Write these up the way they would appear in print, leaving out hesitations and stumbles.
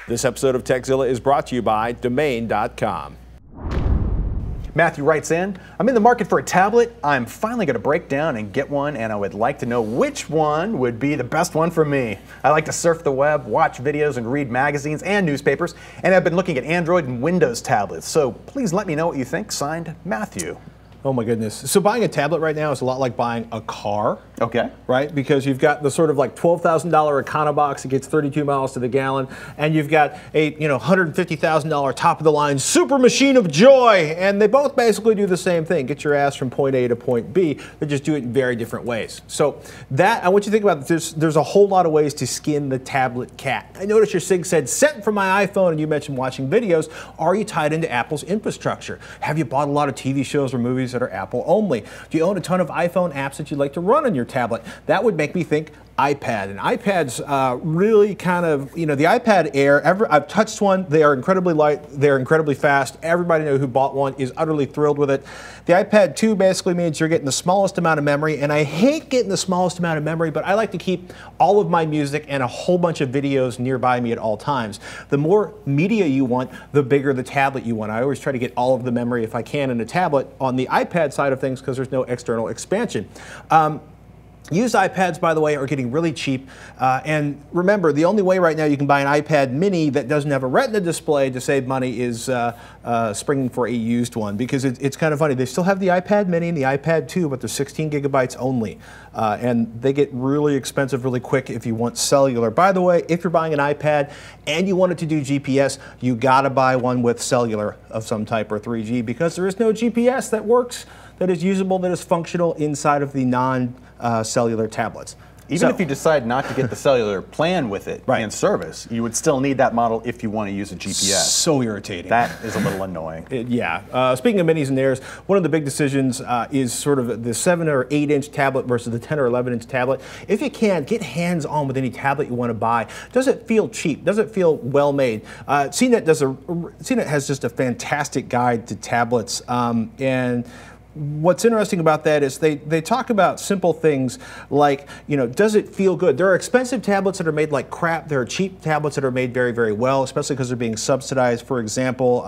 This episode of Tekzilla is brought to you by Domain.com. Matthew writes in, I'm in the market for a tablet. I'm finally going to break down and get one, and I would like to know which one would be the best one for me. I like to surf the web, watch videos, and read magazines and newspapers, and I've been looking at Android and Windows tablets. So please let me know what you think. Signed, Matthew. Oh my goodness. So buying a tablet right now is a lot like buying a car. Okay. Right? Because you've got the sort of like $12,000 Econobox that gets 32 miles to the gallon, and you've got a $150,000 top of the line super machine of joy, and they both basically do the same thing. Get your ass from point A to point B. They just do it in very different ways. So that, I want you to think about this. There's a whole lot of ways to skin the tablet cat. I noticed your SIG said sent from my iPhone, and you mentioned watching videos. Are you tied into Apple's infrastructure? Have you bought a lot of TV shows or movies that are Apple only? Do you own a ton of iPhone apps that you'd like to run on your tablet? That would make me think iPad. And iPads really kind of, the iPad Air, I've touched one. They are incredibly light. They're incredibly fast. Everybody who bought one is utterly thrilled with it. The iPad 2 basically means you're getting the smallest amount of memory, and I hate getting the smallest amount of memory, but I like to keep all of my music and a whole bunch of videos nearby me at all times. The more media you want, the bigger the tablet you want. I always try to get all of the memory if I can in a tablet on the iPad side of things because there's no external expansion. Used iPads, by the way, are getting really cheap. And remember, the only way right now you can buy an iPad mini that doesn't have a Retina display to save money is springing for a used one, because it's kind of funny. They still have the iPad mini and the iPad 2, but they're 16 gigabytes only. And they get really expensive really quick if you want cellular. By the way, if you're buying an iPad and you want it to do GPS, you gotta buy one with cellular of some type or 3G, because there is no GPS that works, that is usable, that is functional inside of the non-cellular tablets. Even if you decide not to get the cellular plan with it in service, you would still need that model if you want to use a GPS. So irritating. That is a little annoying. Yeah. Speaking of minis and airs, one of the big decisions is sort of the 7 or 8 inch tablet versus the 10 or 11 inch tablet. If you can, get hands on with any tablet you want to buy. Does it feel cheap? Does it feel well made? CNET has just a fantastic guide to tablets, and what's interesting about that is they talk about simple things like, does it feel good? There are expensive tablets that are made like crap. There are cheap tablets that are made very, very well, especially because they're being subsidized. For example,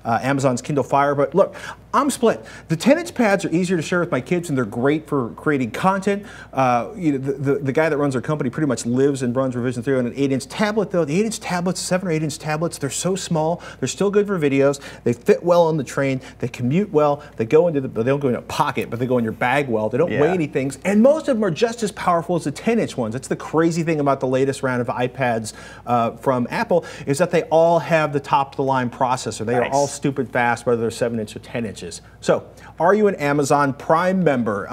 Amazon's Kindle Fire. But look, I'm split. The 10-inch pads are easier to share with my kids, and they're great for creating content. The guy that runs our company pretty much lives and runs Revision 3 on an 8-inch tablet, though. The 8-inch tablets, 7 or 8-inch tablets, they're so small. They're still good for videos. They fit well on the train. They commute well. They don't go in a pocket, but they go in your bag well. They don't weigh anything. And most of them are just as powerful as the 10-inch ones. That's the crazy thing about the latest round of iPads from Apple, is that they all have the top-of-the-line processor. They are all stupid fast, whether they're 7-inch or 10 inches. So, are you an Amazon Prime member?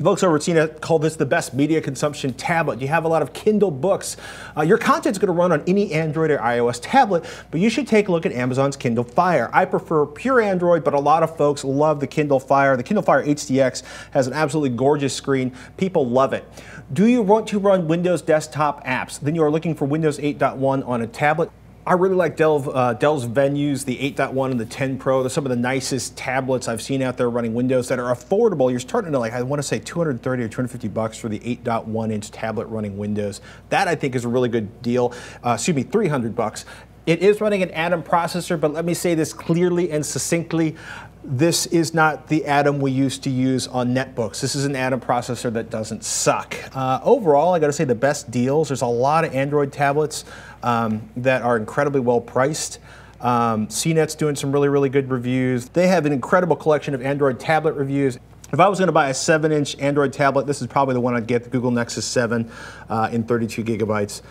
Folks over at CNET call this the best media consumption tablet. You have a lot of Kindle books. Your content's going to run on any Android or iOS tablet, but you should take a look at Amazon's Kindle Fire. I prefer pure Android, but a lot of folks love the Kindle Fire. The Kindle Fire HDX has an absolutely gorgeous screen. People love it. Do you want to run Windows desktop apps? Then you are looking for Windows 8.1 on a tablet. I really like Dell's Venues, the 8.1 and the 10 Pro. They're some of the nicest tablets I've seen out there running Windows that are affordable. You're starting to, I want to say $230 or $250 for the 8.1 inch tablet running Windows. That, I think, is a really good deal. $300. It is running an Atom processor, but let me say this clearly and succinctly. This is not the Atom we used to use on netbooks. This is an Atom processor that doesn't suck. Overall, I got to say the best deals. There's a lot of Android tablets that are incredibly well priced. CNET's doing some really, really good reviews. They have an incredible collection of Android tablet reviews. If I was going to buy a 7-inch Android tablet, this is probably the one I'd get, the Google Nexus 7 in 32 gigabytes.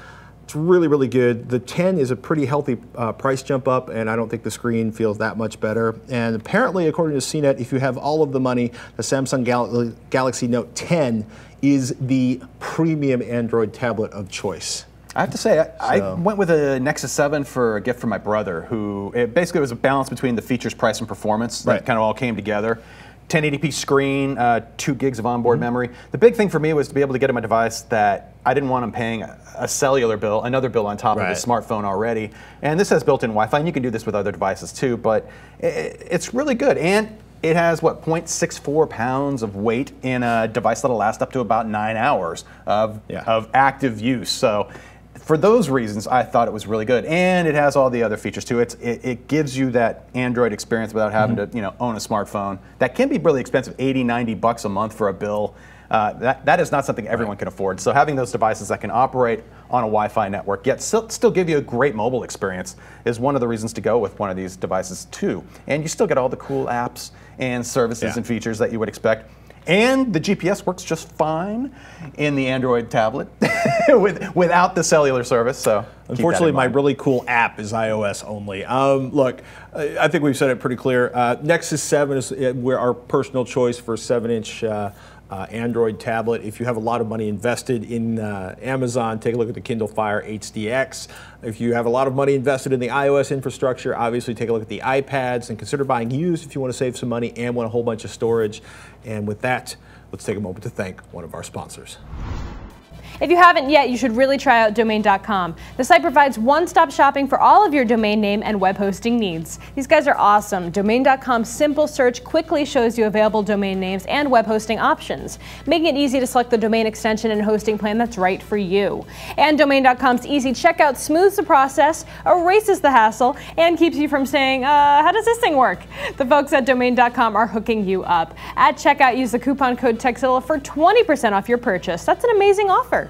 It's really, really good. The 10 is a pretty healthy price jump up, and I don't think the screen feels that much better. And apparently, according to CNET, if you have all of the money, the Samsung Galaxy Note 10 is the premium Android tablet of choice. I have to say, I went with a Nexus 7 for a gift from my brother, who basically was a balance between the features, price, and performance that kind of all came together. 1080p screen, 2 gigs of onboard memory. The big thing for me was to be able to get him a device that I didn't want him paying a cellular bill, another bill on top of his smartphone already. And this has built-in Wi-Fi, and you can do this with other devices too, but it's really good. And it has, what, 0.64 pounds of weight in a device that'll last up to about 9 hours of active use. So for those reasons, I thought it was really good, and it has all the other features too. It gives you that Android experience without having to own a smartphone. That can be really expensive, $80–90 a month for a bill. That is not something everyone can afford. So having those devices that can operate on a Wi-Fi network, yet still give you a great mobile experience, is one of the reasons to go with one of these devices too. And you still get all the cool apps and services and features that you would expect. And the GPS works just fine in the Android tablet without the cellular service. So unfortunately, my really cool app is iOS only. Look, I think we've said it pretty clear. Nexus 7 is our personal choice for a 7-inch Android tablet. If you have a lot of money invested in Amazon, take a look at the Kindle Fire HDX. If you have a lot of money invested in the iOS infrastructure, obviously take a look at the iPads and consider buying used if you want to save some money and want a whole bunch of storage. And with that, let's take a moment to thank one of our sponsors. If you haven't yet, you should really try out Domain.com. The site provides one-stop shopping for all of your domain name and web hosting needs. These guys are awesome. Domain.com's simple search quickly shows you available domain names and web hosting options, making it easy to select the domain extension and hosting plan that's right for you. And Domain.com's easy checkout smooths the process, erases the hassle, and keeps you from saying, how does this thing work? The folks at Domain.com are hooking you up. At checkout, use the coupon code Tekzilla for 20% off your purchase. That's an amazing offer.